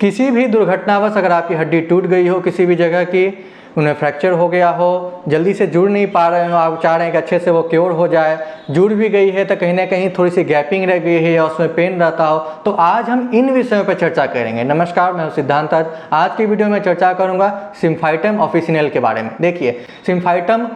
किसी भी दुर्घटनावश अगर आपकी हड्डी टूट गई हो किसी भी जगह की, उन्हें फ्रैक्चर हो गया हो, जल्दी से जुड़ नहीं पा रहे हो, आप चाह रहे हैं कि अच्छे से वो क्योर हो जाए, जुड़ भी गई है तो कहीं ना कहीं थोड़ी सी गैपिंग रह गई है या उसमें पेन रहता हो, तो आज हम इन विषयों पर चर्चा करेंगे। नमस्कार, मैं हूं सिद्धांत। आज की वीडियो में चर्चा करूंगा सिम्फाइटम ऑफिसिनल के बारे में। देखिए, सिम्फाइटम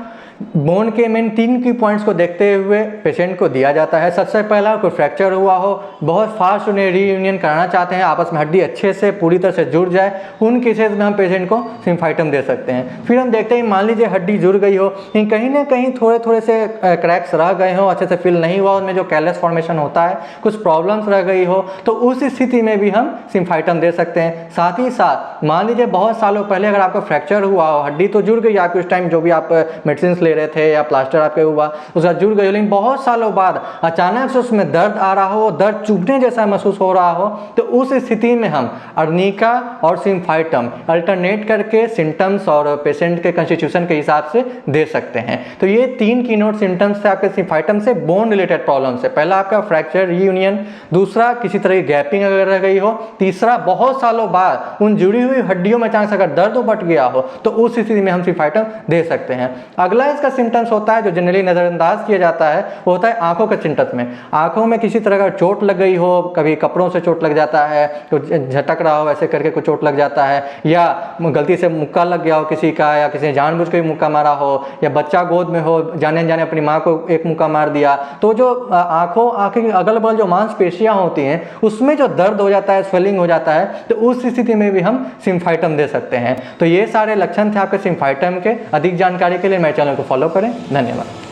बोन के मेन 3 की पॉइंट्स को देखते हुए पेशेंट को दिया जाता है। सबसे पहला, कोई फ्रैक्चर हुआ हो, बहुत फास्ट उन्हें रीयूनियन कराना चाहते हैं, आपस में हड्डी अच्छे से पूरी तरह से जुड़ जाए, उन केसेस में हम पेशेंट को सिम्फाइटम दे सकते हैं। फिर हम देखते हैं, मान लीजिए हड्डी जुड़ गई हो, कहीं ना कहीं थोड़े थोड़े से क्रैक्स रह गए हो, अच्छे से फिल नहीं हुआ, उनमें जो कैलस फॉर्मेशन होता है, कुछ प्रॉब्लम्स रह गई हो, तो उस स्थिति में भी हम सिम्फाइटम दे सकते हैं। साथ ही साथ मान लीजिए बहुत सालों पहले अगर आपका फ्रैक्चर हुआ हो, हड्डी तो जुड़ गई आपकी, उस टाइम जो भी आप मेडिसिन ले रहे थे या प्लास्टर आपके हुआ उसका जुड़ गई, लेकिन बहुत सालों बाद अचानक से उसमें दर्द आ रहा हो, दर्द चुभने जैसा महसूस हो रहा हो, तो उस स्थिति में हम अर्निका और सिम्फाइटम अल्टरनेट करके सिम्टम्स और पेशेंट के कॉन्स्टिट्यूशन के हिसाब से दे सकते हैं। तो ये 3 कीनोट सिम्टम्स थे आपके सिम्फाइटम से बोन रिलेटेड प्रॉब्लम से। पहला आपका फ्रैक्चर रीयूनियन, दूसरा किसी तरह की गैपिंग अगर रह गई हो, तीसरा बहुत सालों बाद उन जुड़ी हुई हड्डियों में अचानक अगर दर्द बढ़ गया हो, तो उस स्थिति में हम सिम्फाइटम दे सकते हैं। अगला इसका सिम्टम्स होता है जो जनरली नजरअंदाज किया जाता है, वो होता है आंखों के सिम्टम्स में। आंखों में किसी तरह का चोट लग गई हो, कभी कपड़ों से चोट लग जाता है, तो झटक रहा हो ऐसे करके कुछ चोट लग जाता है, या गलती से मुक्का लग गया हो किसी का, या किसी ने जानबूझ के मुक्का मारा हो, या बच्चा गोद में हो, जाने जाने अपनी माँ को एक मुक्का मार दिया, तो जो आंखें के अगल बगल जो मांसपेशियां होती हैं उसमें जो दर्द हो जाता है, स्वेलिंग हो जाता है, तो उस स्थिति में भी हम सिम्फाइटम दे सकते हैं। तो ये सारे लक्षण थे आपके सिम्फाइटम के। अधिक जानकारी के लिए मेरे चैनल को फॉलो करें। धन्यवाद।